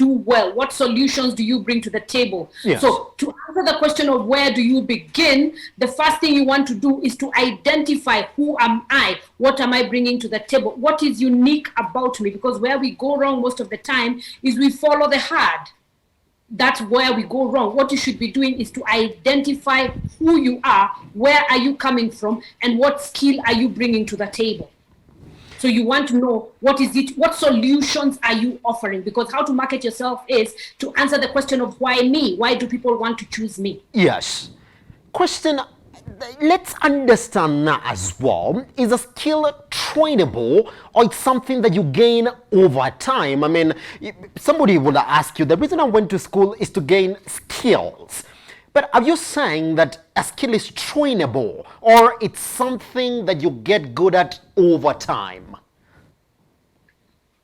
do well? What solutions do you bring to the table? Yes. So to answer the question of where do you begin, the first thing you want to do is to identify who am I? What am I bringing to the table? What is unique about me? Because where we go wrong most of the time is we follow the herd. That's where we go wrong. What you should be doing is to identify who you are, where are you coming from, and what skill are you bringing to the table. So you want to know what is it, what solutions are you offering? Because how to market yourself is to answer the question of why me? Why do people want to choose me? Yes. Question, let's understand now as well. Is a skill trainable, or it's something that you gain over time? I mean, somebody would ask you, the reason I went to school is to gain skills. But are you saying that a skill is trainable, or it's something that you get good at over time?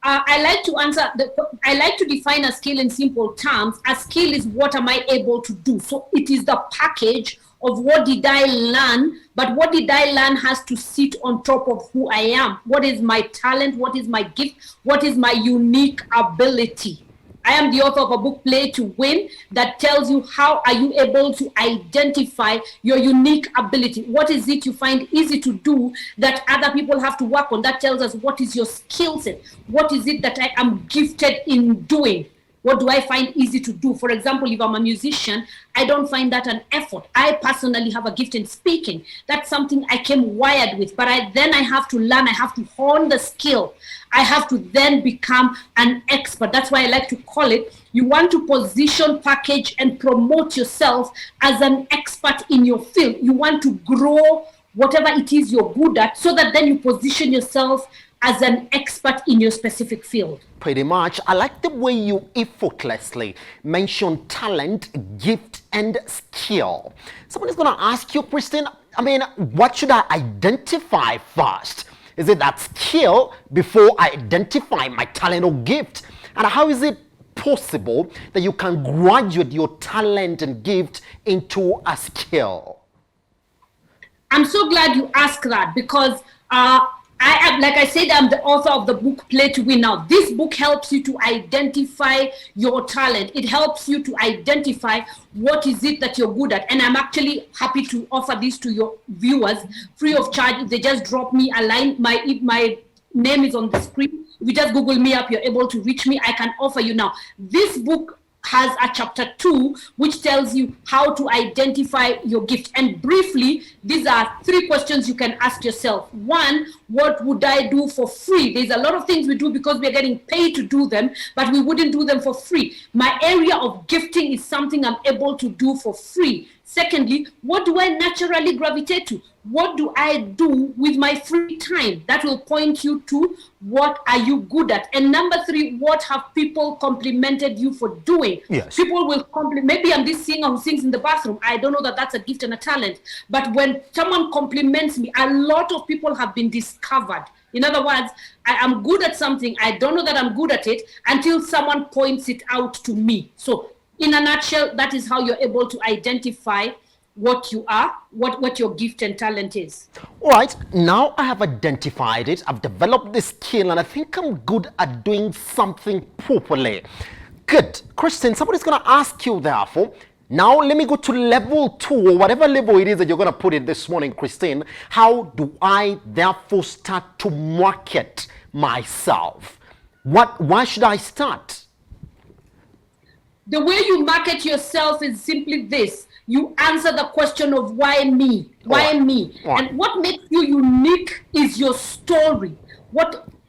I like to define a skill in simple terms. A skill is what am I able to do. So it is the package of what did I learn, but what did I learn has to sit on top of who I am. What is my talent? What is my gift? What is my unique ability? I am the author of a book, Play to Win, that tells you how are you able to identify your unique ability. What is it you find easy to do that other people have to work on? That tells us what is your skill set. What is it that I am gifted in doing? What do I find easy to do? For example, if I'm a musician, I don't find that an effort. I personally have a gift in speaking. That's something I came wired with, but then I have to learn, I have to hone the skill. I have to then become an expert. That's why I like to call it, you want to position, package, and promote yourself as an expert in your field. You want to grow whatever it is you're good at, so that then you position yourself as an expert in your specific field. Pretty much. I like the way you effortlessly mention talent, gift, and skill. Somebody's going to ask you, Christine, I mean, what should I identify first? Is it that skill before I identify my talent or gift? And how is it possible that you can graduate your talent and gift into a skill? I'm so glad you asked that, because I am, like I said, I'm the author of the book Play to Win. Now, this book helps you to identify your talent. It helps you to identify what is it that you're good at. And I'm actually happy to offer this to your viewers free of charge. If they just drop me a line, my name is on the screen. If you just Google me up, you're able to reach me. I can offer you now. This book has a chapter 2 which tells you how to identify your gift. And briefly, these are 3 questions you can ask yourself. 1, what would I do for free? There's a lot of things we do because we're getting paid to do them, but we wouldn't do them for free. My area of gifting is something I'm able to do for free. Secondly, what do I naturally gravitate to? What do I do with my free time? That will point you to what are you good at. And number 3, what have people complimented you for doing? Yes. People will compliment. Maybe I'm this singer who sings in the bathroom. I don't know that that's a gift and a talent. But when someone compliments me, a lot of people have been discovered. In other words, I am good at something. I don't know that I'm good at it until someone points it out to me. So in a nutshell, that is how you're able to identify what you are, what your gift and talent is. All right, now I have identified it. I've developed this skill, and I think I'm good at doing something properly. Good. Christine, somebody's going to ask you, therefore, now let me go to level 2, or whatever level it is that you're going to put it this morning, Christine. How do I, therefore, start to market myself? Why should I start? The way you market yourself is simply this. You answer the question of why me? Why me? And what makes you unique is your story.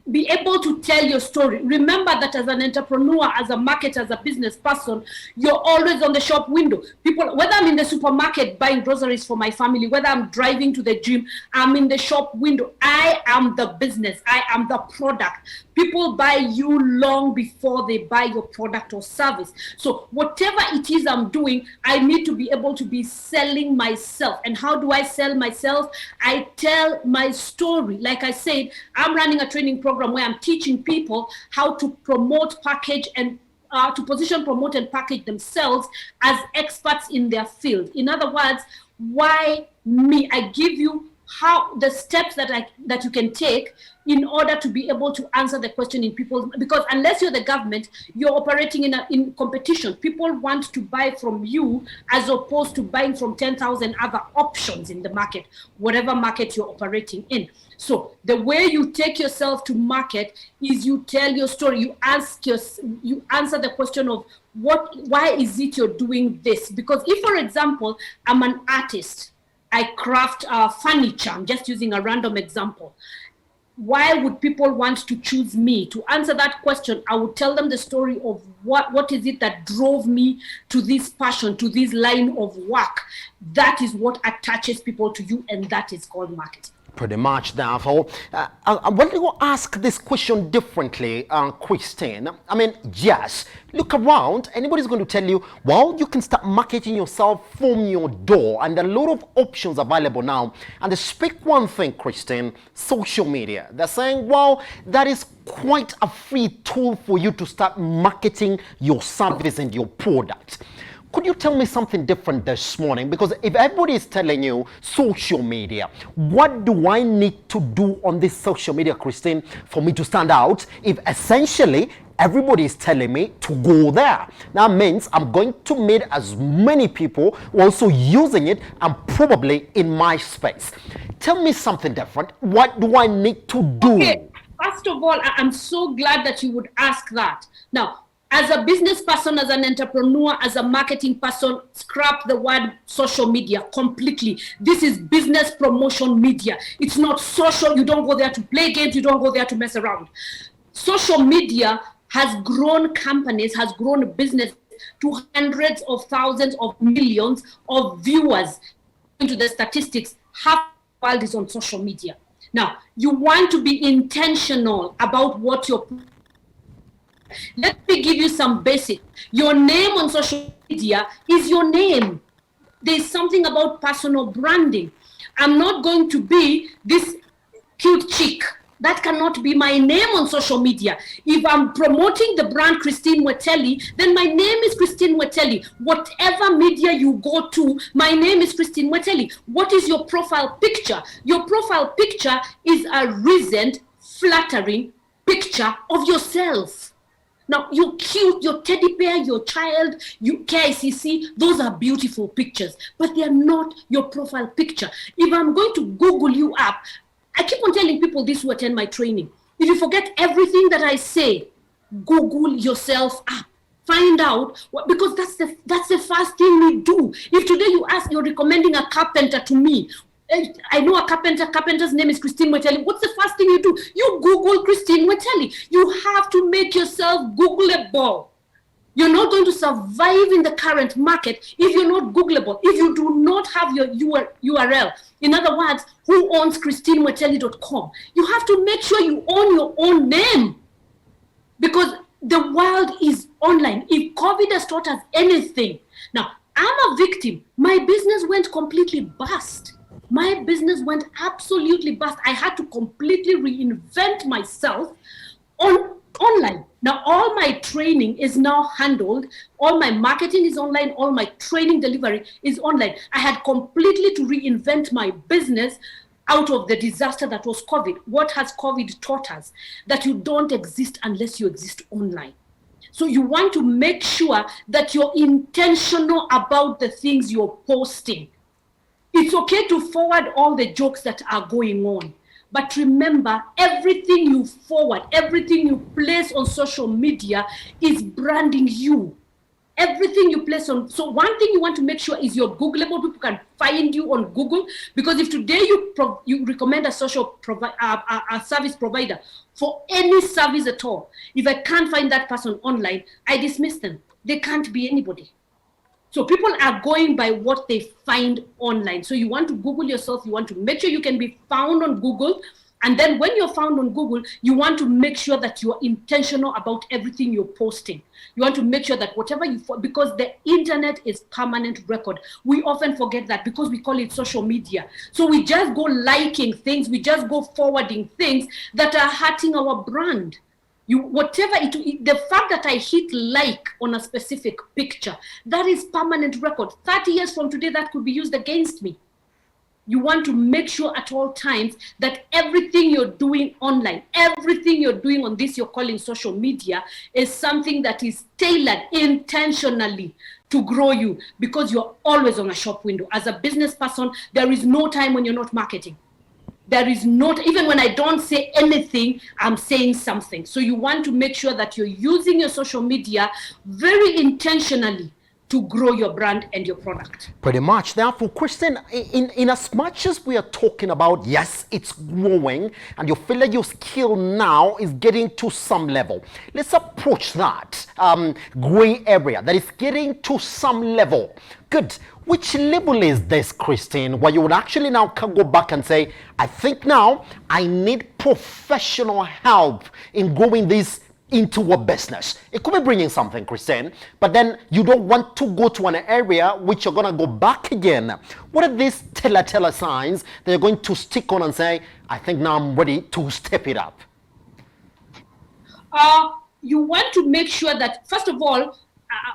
Be able to tell your story. Remember that as an entrepreneur, as a marketer, as a business person, you're always on the shop window. People, whether I'm in the supermarket buying groceries for my family, whether I'm driving to the gym, I'm in the shop window. I am the business. I am the product. People buy you long before they buy your product or service. So whatever it is I'm doing, I need to be able to be selling myself. And how do I sell myself? I tell my story. Like I said, I'm running a training program where I'm teaching people how to promote, package, and to position, promote, and package themselves as experts in their field. In other words, why me? I give you how the steps that you can take in order to be able to answer the question in people's, because unless you're the government, you're operating in competition. People want to buy from you as opposed to buying from 10,000 other options in the market, whatever market you're operating in. So the way you take yourself to market is you tell your story. You answer the question of why is it you're doing this? Because if, for example, I'm an artist, I craft furniture, I'm just using a random example. Why would people want to choose me? To answer that question, I would tell them the story of what is it that drove me to this passion, to this line of work. That is what attaches people to you, and that is called marketing. Pretty much, therefore. I want to ask this question differently, Christine. I mean, yes, look around. Anybody's going to tell you, well, you can start marketing yourself from your door, and a lot of options available now. And they speak one thing, Christine, social media. They're saying, well, that is quite a free tool for you to start marketing your service and your product. Could you tell me something different this morning? Because if everybody is telling you social media, what do I need to do on this social media, Christine, for me to stand out? If essentially everybody is telling me to go there, that means I'm going to meet as many people also using it and probably in my space. Tell me something different. What do I need to do? Okay. First of all, I'm so glad that you would ask that. Now, as a business person, as an entrepreneur, as a marketing person, scrap the word social media completely. This is business promotion media. It's not social. You don't go there to play games. You don't go there to mess around. Social media has grown companies, has grown business to hundreds of thousands of millions of viewers. Into the statistics, half the world is on social media. Now, you want to be intentional about what you're. Let me give you some basic. Your name on social media is your name. There's something about personal branding. I'm not going to be this cute chick. That cannot be my name on social media. If I'm promoting the brand Christine Mweteeli, then my name is Christine Mweteeli. Whatever media you go to, my name is Christine Mweteeli. What is your profile picture? Your profile picture is a recent, flattering picture of yourself. Now, you're cute, your teddy bear, your child, you KICC, those are beautiful pictures, but they are not your profile picture. If I'm going to Google you up, I keep on telling people this who attend my training. If you forget everything that I say, Google yourself up. Find out what, because that's the first thing we do. If today you're recommending a carpenter to me, I know a carpenter's name is Christine Mweteeli. What's the first thing you do? You Google Christine Mweteeli. You have to make yourself Googleable. You're not going to survive in the current market if you're not Googleable, if you do not have your URL. In other words, who owns ChristineMweteeli.com? You have to make sure you own your own name, because the world is online. If COVID has taught us anything, now I'm a victim. My business went completely bust. My business went absolutely bust. I had to completely reinvent myself online. Now, all my training is now handled. All my marketing is online. All my training delivery is online. I had completely to reinvent my business out of the disaster that was COVID. What has COVID taught us? That you don't exist unless you exist online. So you want to make sure that you're intentional about the things you're posting. It's okay to forward all the jokes that are going on. But remember, everything you forward, everything you place on social media is branding you. Everything you place on. So one thing you want to make sure is you're Googleable. People can find you on Google. Because if today you recommend a service provider for any service at all, if I can't find that person online, I dismiss them. They can't be anybody. So people are going by what they find online. So you want to Google yourself. You want to make sure you can be found on Google. And then when you're found on Google, you want to make sure that you're intentional about everything you're posting. You want to make sure that whatever because the internet is permanent record. We often forget that because we call it social media. So we just go liking things. We just go forwarding things that are hurting our brand. The fact that I hit like on a specific picture, that is permanent record. 30 years from today, that could be used against me. You want to make sure at all times that everything you're doing online, everything you're doing on this you're calling social media, is something that is tailored intentionally to grow you, because you're always on a shop window. As a business person, there is no time when you're not marketing. There is not, even when I don't say anything, I'm saying something. So you want to make sure that you're using your social media very intentionally to grow your brand and your product. Pretty much. Therefore, Christian, in as much as we are talking about, yes, it's growing, and you feel like your skill now is getting to some level, let's approach that gray area that is getting to some level. Good. Which level is this, Christine, where you would actually now go back and say, I think now I need professional help in growing this into a business? It could be bringing something, Christine, but then you don't want to go to an area which you're going to go back again. What are these telltale signs that you're going to stick on and say, I think now I'm ready to step it up? You want to make sure that, first of all,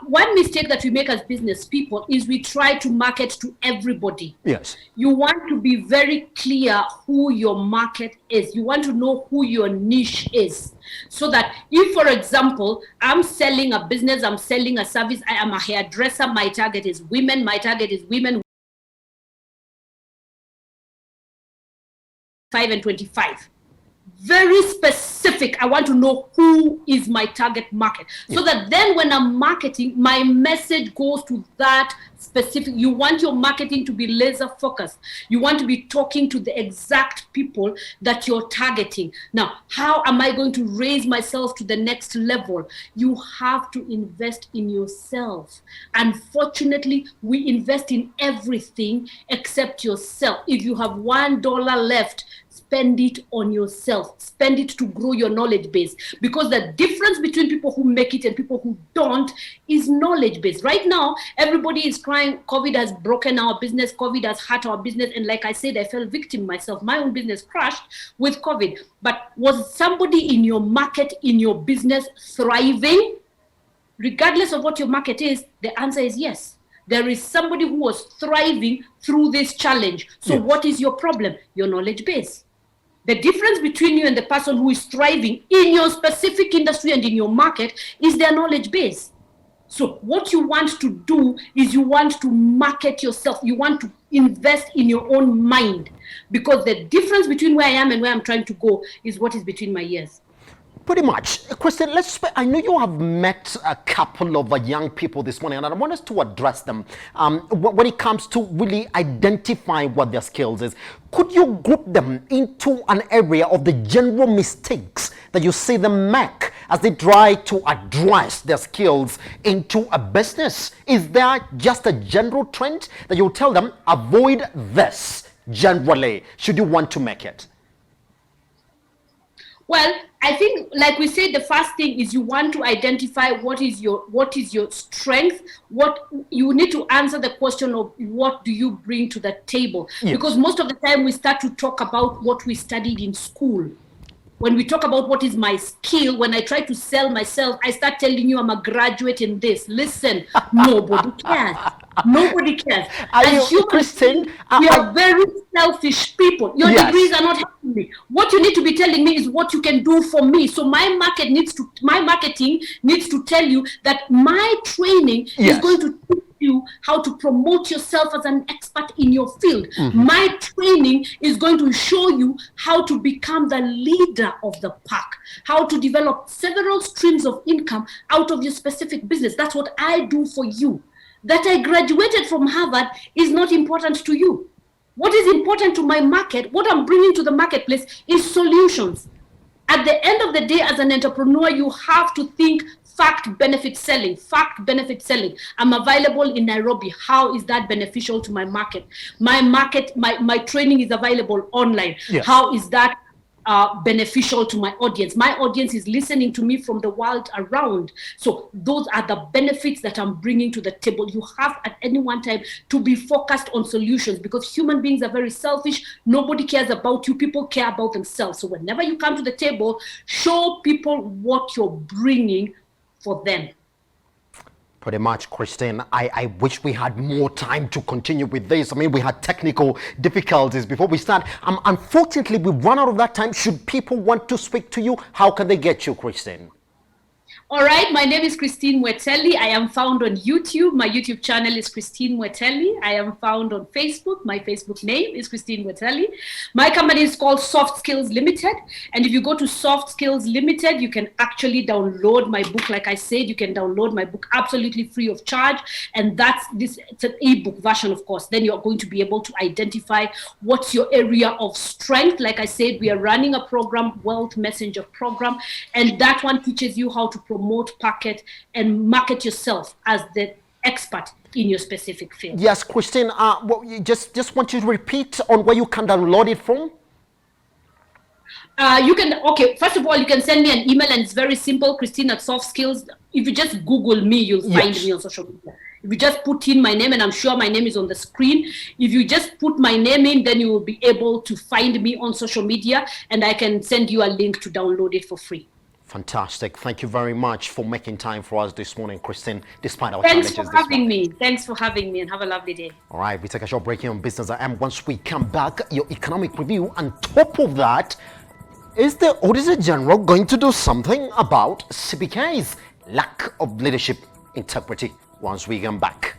one mistake that we make as business people is we try to market to everybody. Yes. You want to be very clear who your market is. You want to know who your niche is. So that if, for example, I'm selling a business, I'm selling a service, I am a hairdresser, my target is women, my target is women 5 and 25. Very specific. I want to know who is my target market, so that then when I'm marketing, my message goes to that specific. You want your marketing to be laser focused. You want to be talking to the exact people that you're targeting. Now, how am I going to raise myself to the next level? You have to invest in yourself. Unfortunately, we invest in everything except yourself. If you have $1 left, spend it on yourself. Spend it to grow your knowledge base. Because the difference between people who make it and people who don't is knowledge base. Right now, everybody is crying, COVID has broken our business, COVID has hurt our business. And like I said, I fell victim myself. My own business crashed with COVID. But was somebody in your market, in your business, thriving? Regardless of what your market is, the answer is yes. There is somebody who was thriving through this challenge. So yes. What is your problem? Your knowledge base. The difference between you and the person who is thriving in your specific industry and in your market is their knowledge base. So what you want to do is you want to market yourself. You want to invest in your own mind, because the difference between where I am and where I'm trying to go is what is between my ears. Pretty much. Christian, I know you have met a couple of young people this morning, and I want us to address them when it comes to really identifying what their skills is. Could you group them into an area of the general mistakes that you see them make as they try to address their skills into a business? Is there just a general trend that you tell them, avoid this generally, should you want to make it? Well, I think, like we said, the first thing is you want to identify what is your strength. What you need to answer the question of what do you bring to the table? Yes. Because most of the time we start to talk about what we studied in school. When we talk about what is my skill, when I try to sell myself, I start telling you I'm a graduate in this. Listen, nobody cares. Nobody cares. As humans, we are very selfish people. Your yes. degrees are not helping me. What you need to be telling me is what you can do for me. So my marketing needs to tell you that my training yes. is going to teach you how to promote yourself as an expert in your field. Mm-hmm. My training is going to show you how to become the leader of the pack, how to develop several streams of income out of your specific business. That's what I do for you. That I graduated from Harvard is not important to you. What is important to my market, what I'm bringing to the marketplace, is solutions. At the end of the day, as an entrepreneur, you have to think fact benefit selling. Fact benefit selling. I'm available in Nairobi. How is that beneficial to my market? My training is available online. Yes. How is that beneficial to my audience? My audience is listening to me from the world around. So those are the benefits that I'm bringing to the table. You have at any one time to be focused on solutions, because human beings are very selfish. Nobody cares about you. People care about themselves. So whenever you come to the table, show people what you're bringing for them. Pretty much, Christine. I wish we had more time to continue with this. I mean, we had technical difficulties before we start. Unfortunately, we run out of that time. Should people want to speak to you, how can they get you, Christine? All right, my name is Christine Mweteeli. I am found on YouTube. My YouTube channel is Christine Mweteeli. I am found on Facebook. My Facebook name is Christine Mweteeli. My company is called Soft Skills Limited. And if you go to Soft Skills Limited, you can actually download my book. Like I said, you can download my book absolutely free of charge. And it's an ebook version, of course. Then you're going to be able to identify what's your area of strength. Like I said, we are running a program, Wealth Messenger program. And that one teaches you how to promote, packet, and market yourself as the expert in your specific field. Yes, Christine, well, you just want you to repeat on where you can download it from? First of all, you can send me an email, and it's very simple, Christine at Soft Skills. If you just Google me, you'll find me on social media. If you just put in my name, and I'm sure my name is on the screen, if you just put my name in, then you will be able to find me on social media, and I can send you a link to download it for free. Fantastic. Thank you very much for making time for us this morning, Christine, despite our challenges. Thanks for having me. Thanks for having me, and have a lovely day. All right, we take a short break here on Business AM. Once we come back, your economic review. On top of that, is the Auditor General going to do something about CBK's lack of leadership integrity once we come back?